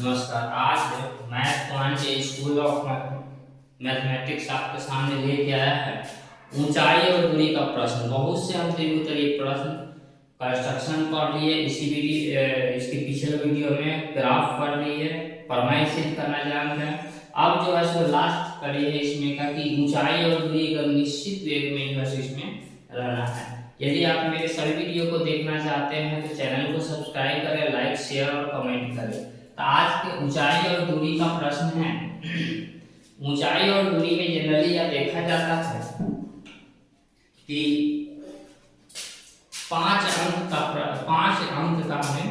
नमस्कार। आज math one के स्कूल ऑफ मैथमेटिक्स आपके सामने लेके आया है ऊंचाई और दूरी का प्रश्न। बहुत से हम त्रिभुज प्रश्न कंस्ट्रक्शन पढ़ लिए, इसके पिछले वीडियो में ग्राफ पढ़ लिए, प्रमेय सिद्ध करना जान गए। अब जो है सो लास्ट करिए इसमें का कि ऊंचाई और दूरी का निश्चित वेग में जो है इसमें रहना है। यदि आप मेरे सभी वीडियो को देखना चाहते हैं तो चैनल को सब्सक्राइब करें, लाइक शेयर और कमेंट करें। तो आज के ऊंचाई और दूरी का प्रश्न है। ऊंचाई और दूरी में जनरली यह देखा जाता है कि 5 अंक का हमें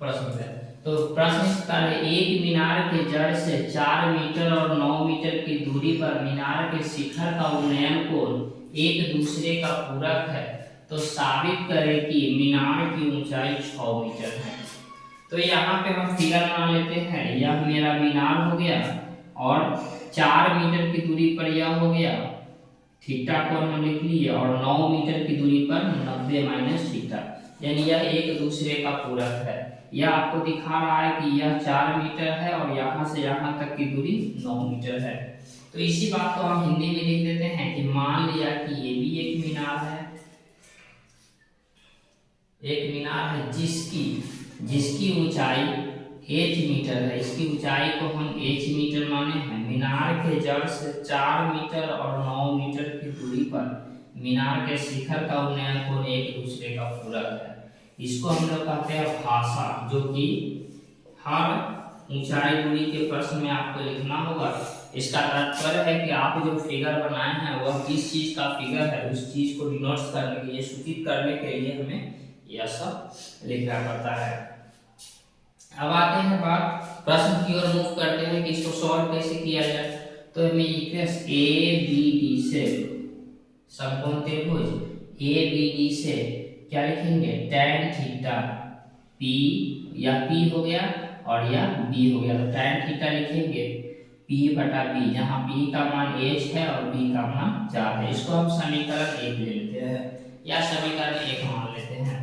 प्रश्न है। तो प्रश्न इस तरह, एक मीनार के जड़ से 4 मीटर और 9 मीटर की दूरी पर मीनार के शिखर का उन्नयन कोण एक दूसरे का पूरक है, तो साबित करें कि मीनार की ऊंचाई 6 मीटर है। तो यहाँ पे हम फिगर बना लेते हैं। यह मेरा मीनार हो गया और 4 मीटर की दूरी पर यह हो गया, थीटा को हम लिख लिए, और 9 मीटर की दूरी पर 90 माइनस थीटा, यानी यह एक दूसरे का पूरक है। यह आपको दिखा रहा है कि यह 4 मीटर है और यहाँ से यहाँ तक की दूरी 9 मीटर है। तो इसी बात को हम हिंदी में लिख देते हैं कि मान लिया कि ये भी एक मीनार है, जिसकी ऊंचाई h मीटर है। इसकी ऊंचाई को हम h मीटर माने हैं। मीनार के जड़ से 4 मीटर और 9 मीटर की दूरी पर मीनार के शिखर का उन्नयन कोण एक दूसरे का पूरक है। इसको हम लोग कहते हैं भाषा, जो कि हर ऊंचाई दूरी के प्रश्न में आपको लिखना होगा। इसका तात्पर्य है कि आप जो फिगर बनाए हैं वह किस चीज का फिगर है, उस चीज को डिनोट करने के लिए, सूचित करने के लिए हमें यह सब लिखना पड़ता है। अब आते हैं बात प्रश्न की ओर मूव करते हैं कि इसको सॉल्व कैसे किया जाए। तो हमें इक्वेशन ABD से समकोण त्रिभुज ABD से क्या लिखेंगे, tan थीटा P, या P हो गया और या B हो गया, तो tan थीटा लिखेंगे P बटा B, जहाँ P का मान h है और B का मान 4 है। इसको हम समीकरण 1 ले लेते हैं या समीकरण 1 मान लेते हैं।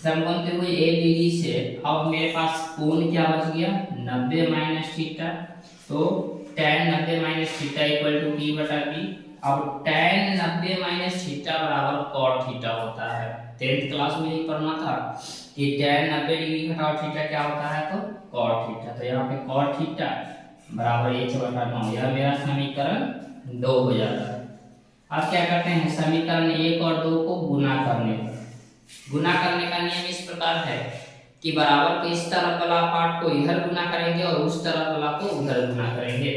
समकोण त्रिभुज ABD से अब मेरे पास कोण क्या बच गया, 90 माइनस थीटा, तो tan 90 minus theta equal to P बटा B। अब tan 90 माइनस थीटा बराबर cot थीटा होता है। 10th क्लास में ही पढ़ना था कि tan 90 डिग्री घटाओ थीटा क्या होता है, तो cot थीटा। तो यहाँ पे cot थीटा बराबर h बटा 9, यह मेरा समीकरण 2 हो जाता है। अब क्या करते हैं, समीकरण 1 और 2 को गुना करने का नियम इस प्रकार है कि बराबर के इस तरफ वाला पार्ट को इधर गुना करेंगे और उस तरफ वाला को उधर गुना करेंगे।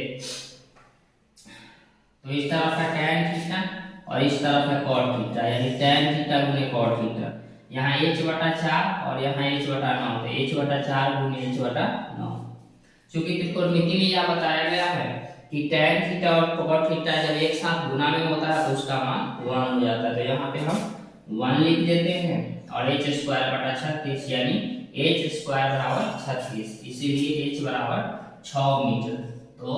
तो इस तरफ है tan थीटा और इस तरफ है cot थीटा, यानी tan थीटा गुने cot थीटा। यहाँ h बटा 4 और यहाँ h बटा 9, तो h बटा 4 गुने h बटा 9। चूंकि त्रिकोणमिति में यह बताया गया है कि tan थीटा और cot थीटा जब एक साथ गुना में होता है तो उसका मान 1 हो जाता है। तो यहाँ पे हम 1 लिख देते हैं और h स्क्वायर बटा 36, यानी h स्क्वायर बराबर 36, इसीलिए h बराबर 6 मीटर। तो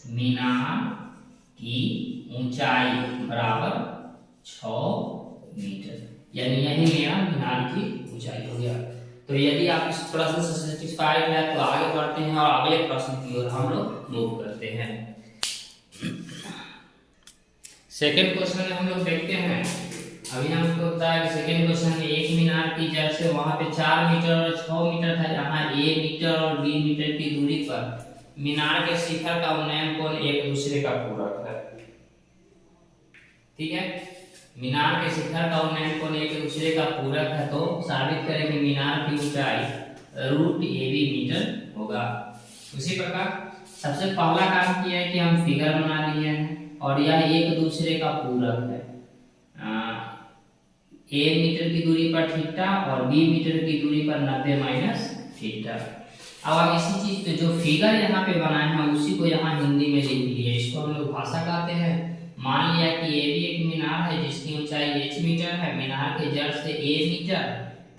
मीनार की ऊंचाई बराबर 6 मीटर, यानी यही मेरा मीनार की ऊंचाई हो गया। तो यदि आप इस प्रश्न से सेटिस्फाइड है तो आगे बढ़ते हैं और अगले प्रश्न की ओर हम लोग मूव करते हैं। सेकंड क्वेश्चन में हम लोग देखते हैं। अभी हमको बताया कि सेकंड क्वेश्चन में एक मीनार की जड़ से वहां पे 4 मीटर और 6 मीटर था, जहां A मीटर और B मीटर की दूरी पर मीनार के शिखर का उन्नयन कोण एक दूसरे का पूरक है। ठीक है, मीनार के शिखर का उन्नयन कोण एक दूसरे का पूरक है, तो साबित करें कि मीनार की ऊंचाई √AB मीटर होगा। उसी प्रकार सबसे पहला काम किया है कि हम फिगर बना लिए हैं और यह एक दूसरे का पूरक है। A मीटर की दूरी पर थीटा और B मीटर की दूरी पर 90 माइनस थीटा। अब आप इसी चीज पे जो फिगर यहाँ पे बनाए हैं उसी को यहाँ हिंदी में लिख लिए। इसको हम लोग भाषा कहते हैं। मान लिया कि A भी एक मीनार है जिसकी ऊंचाई h मीटर है। मीनार के जड़ से A मीटर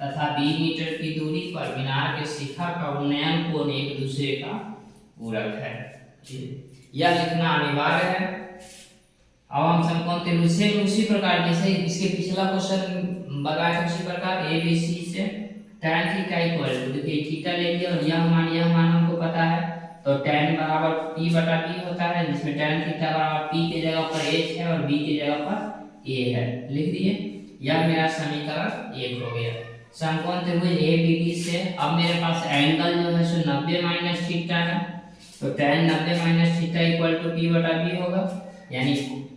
तथा B मीटर की दूरी पर मीनार के शिखर का उन्नयन कोण एक दूसरे का पूरक है। यह लिखना अनिवार्य है। अब हम समकोण त्रिभुज से उसी प्रकार जैसे इसके पिछला क्वेश्चन बताया था उसी प्रकार ABC से tan थीटा इक्वल टू, देखिए थीटा ले लिया और यह मान हमको होता है तो tan बराबर p बटा b होता है, जिसमें tan थीटा बराबर p के जगह पर h है और b की जगह पर a है, लिख दिए। यह मेरा समीकरण 1 हो गया। समकोण त्रिभुज ABD से अब मेरे पास एंगल जो है सो 90 माइनस थीटा है, तो tan 90 minus theta equal to p बटा b होगा, यानी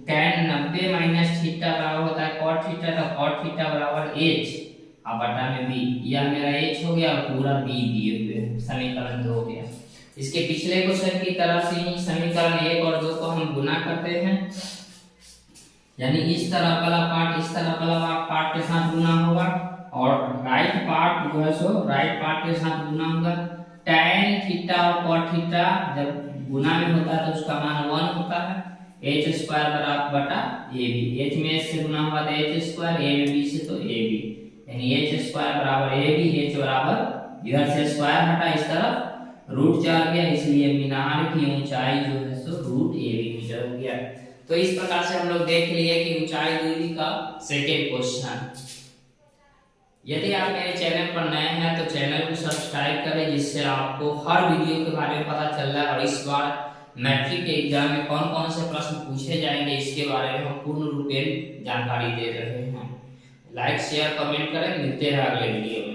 tan 90 माइनस थीटा बराबर होता है cot थीटा, तो cot थीटा बराबर h और बटा में b, यह मेरा h हो गया और पूरा b दिए हुए, समीकरण 2 हो गया। इसके पिछले क्वेश्चन की तरह से ही समीकरण 1 और 2 को हम गुना करते हैं, यानी इस तरफ वाला पार्ट इस तरफ वाला पार्ट के साथ गुना होगा और राइट पार्ट जो है सो राइट पार्ट के साथ गुना होगा। tan थीटा और cot थीटा जब गुना में होता है तो उसका मान 1 होता है, h स्क्वायर बराबर बटा ab, h में h से गुना हुआ तो h स्क्वायर, a में b से तो ab, यानी h स्क्वायर बराबर ab, h बराबर इधर से स्क्वायर हटा इस तरफ √4 गया, इसलिए मीनार की ऊंचाई जो है सो √ab मीटर हो गया। तो इस प्रकार से हम लोग देख लिए कि ऊंचाई दूरी का सेकेंड क्वेश्चन। यदि आप मेरे चैनल पर नए हैं तो चैनल को सब्सक्राइब करें, जिससे आपको हर वीडियो के बारे में पता चल रहा है और इस बार मैट्रिक के एग्जाम में कौन कौन से प्रश्न पूछे जाएंगे इसके बारे में हम पूर्ण रूपेण जानकारी दे रहे हैं। लाइक शेयर कमेंट करें, मिलते हैं अगले वीडियो में।